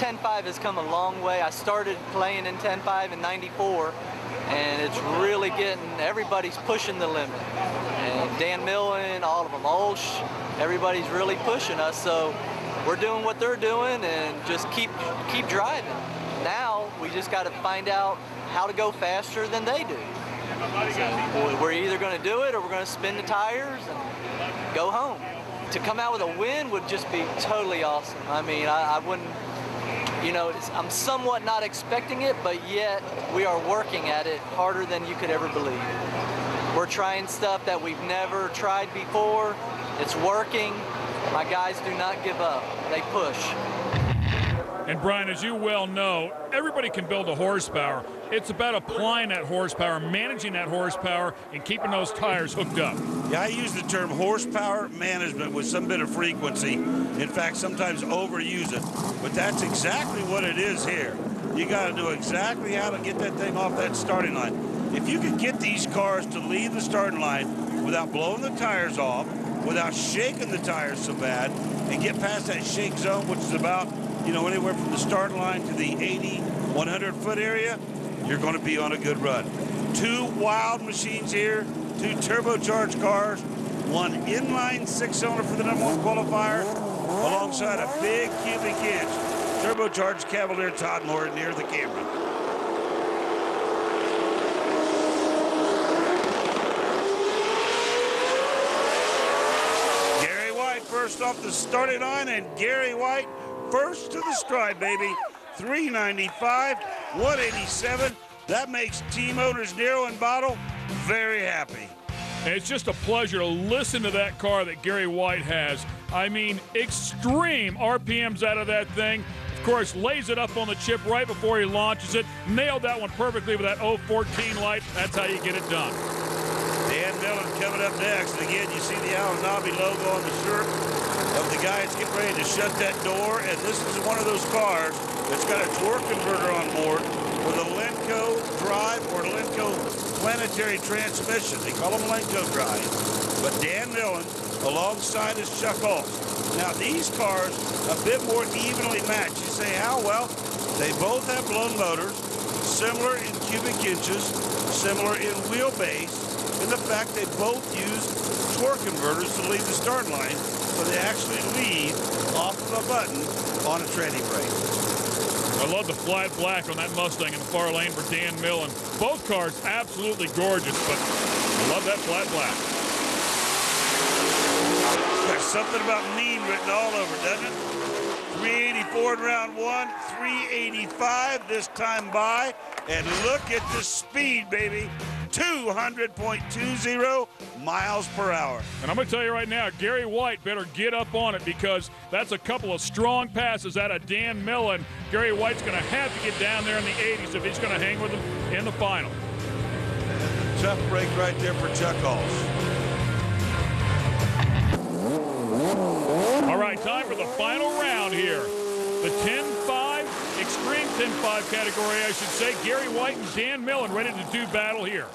10.5 has come a long way. I started playing in 10.5 in '94, and it's really everybody's pushing the limit. And Dan Millen, all of them, Olsh, everybody's really pushing us. So we're doing what they're doing and just keep driving. Now we just got to find out how to go faster than they do. So we're either going to do it or we're going to spin the tires and go home. To come out with a win would just be totally awesome. I mean, I wouldn't, you know, I'm somewhat not expecting it, but yet we are working at it harder than you could ever believe. We're trying stuff that we've never tried before. It's working. My guys do not give up. They push. And Brian, as you well know, everybody can build a horsepower. It's about applying that horsepower, managing that horsepower, and keeping those tires hooked up. Yeah, I use the term horsepower management with some bit of frequency. In fact, sometimes overuse it. But that's exactly what it is here. You got to know exactly how to get that thing off that starting line. If you can get these cars to leave the starting line without blowing the tires off, without shaking the tires so bad, and get past that shake zone, which is about, you know, anywhere from the start line to the 80, 100-foot area, you're going to be on a good run. Two wild machines here, two turbocharged cars, one inline six-cylinder for the #1 qualifier, alongside a big cubic inch turbocharged Cavalier Todd Moore near the camera. Gary White first off the starting line, and Gary White first to the stride, baby. 395, 187. That makes team owners Nero and Bottle very happy. And it's just a pleasure to listen to that car that Gary White has. I mean, extreme RPMs out of that thing. Of course, lays it up on the chip right before he launches it. Nailed that one perfectly with that 014 light. That's how you get it done. Dan Millen coming up next. And again, you see the Al-Nabi logo on the shirt of the guy that's getting ready to shut that door. And this is one of those cars that's got a torque converter on board with a Lenco drive or Lenco planetary transmission. They call them Lenco drive. But Dan Millen alongside his Chuck Olds. Now these cars a bit more evenly matched. You say how? Well, they both have blown motors, similar in cubic inches, similar in wheelbase, and the fact they both use torque converters to leave the start line, so they actually lead off of a button on a tranny brake. I love the flat black on that Mustang in the far lane for Dan Millen. Both cars absolutely gorgeous, but I love that flat black. There's something about mean written all over, doesn't it? 384 in round one, 385 this time by, and look at the speed, baby. 200.20 miles per hour. And I'm going to tell you right now, Gary White better get up on it, because that's a couple of strong passes out of Dan Millen. Gary White's going to have to get down there in the 80s if he's going to hang with him in the final. Tough break right there for Chuck Olds. All right, time for the final round here. The 10.5, Extreme 10.5 category, I should say. Gary White and Dan Millen ready to do battle here.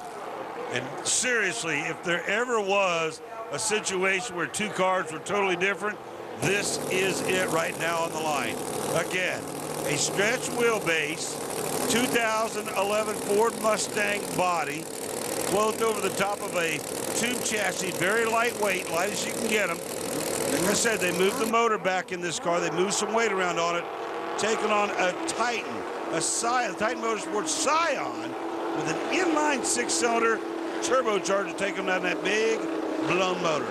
And seriously, if there ever was a situation where two cars were totally different, this is it right now on the line. Again, a stretch wheelbase, 2011 Ford Mustang body, clothed over the top of a tube chassis, very lightweight, light as you can get them. Like I said, they moved the motor back in this car. They moved some weight around on it, taking on a Titan, a Titan Motorsports Scion with an inline six-cylinder turbocharger taking down that big blown motor.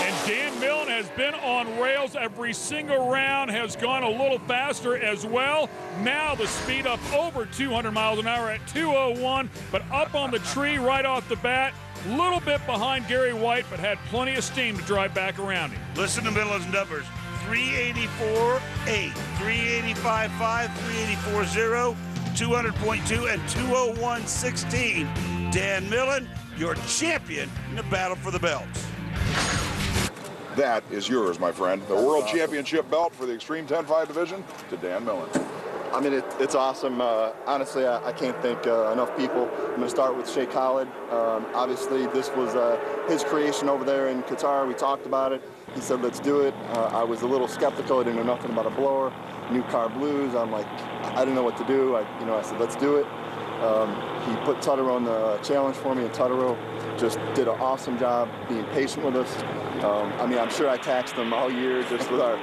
And Dan Millen has been on rails every single round, has gone a little faster as well. Now the speed up over 200 miles an hour at 201, but up on the tree right off the bat. Little bit behind Gary White, but had plenty of steam to drive back around him. Listen to Millen's numbers. 384.8, 385.5, 384.0, 200.2, and 201.16. Dan Millen, your champion in the battle for the belts. That is yours, my friend. The World Championship belt for the Extreme 10.5 division to Dan Millen. I mean, it's awesome. Honestly, I can't thank enough people. I'm going to start with Shea Khalid. Obviously, this was his creation over there in Qatar. We talked about it. He said, let's do it. I was a little skeptical. I didn't know nothing about a blower, new car blues. I'm like, I didn't know what to do. I said, let's do it. He put Tutaro on the challenge for me, and Tutaro just did an awesome job being patient with us. I mean, I'm sure I taxed him all year just with our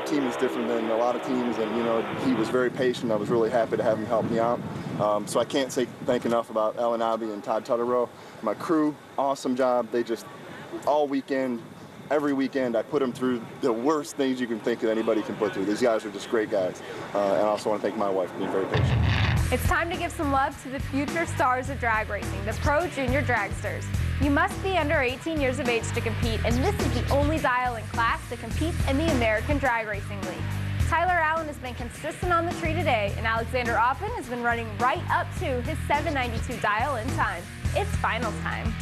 team is different than a lot of teams, and he was very patient. I was really happy to have him help me out. So I can't say thank enough about Ellen Abbey and Todd Tutaro. My crew, awesome job. They just all weekend, every weekend, I put them through the worst things you can think that anybody can put through. These guys are just great guys. And I also want to thank my wife for being very patient. It's time to give some love to the future stars of drag racing, the Pro Junior Dragsters. You must be under 18 years of age to compete, and this is the only dial in class that competes in the American Drag Racing League. Tyler Allen has been consistent on the tree today, and Alexander Oppen has been running right up to his 792 dial in time. It's finals time.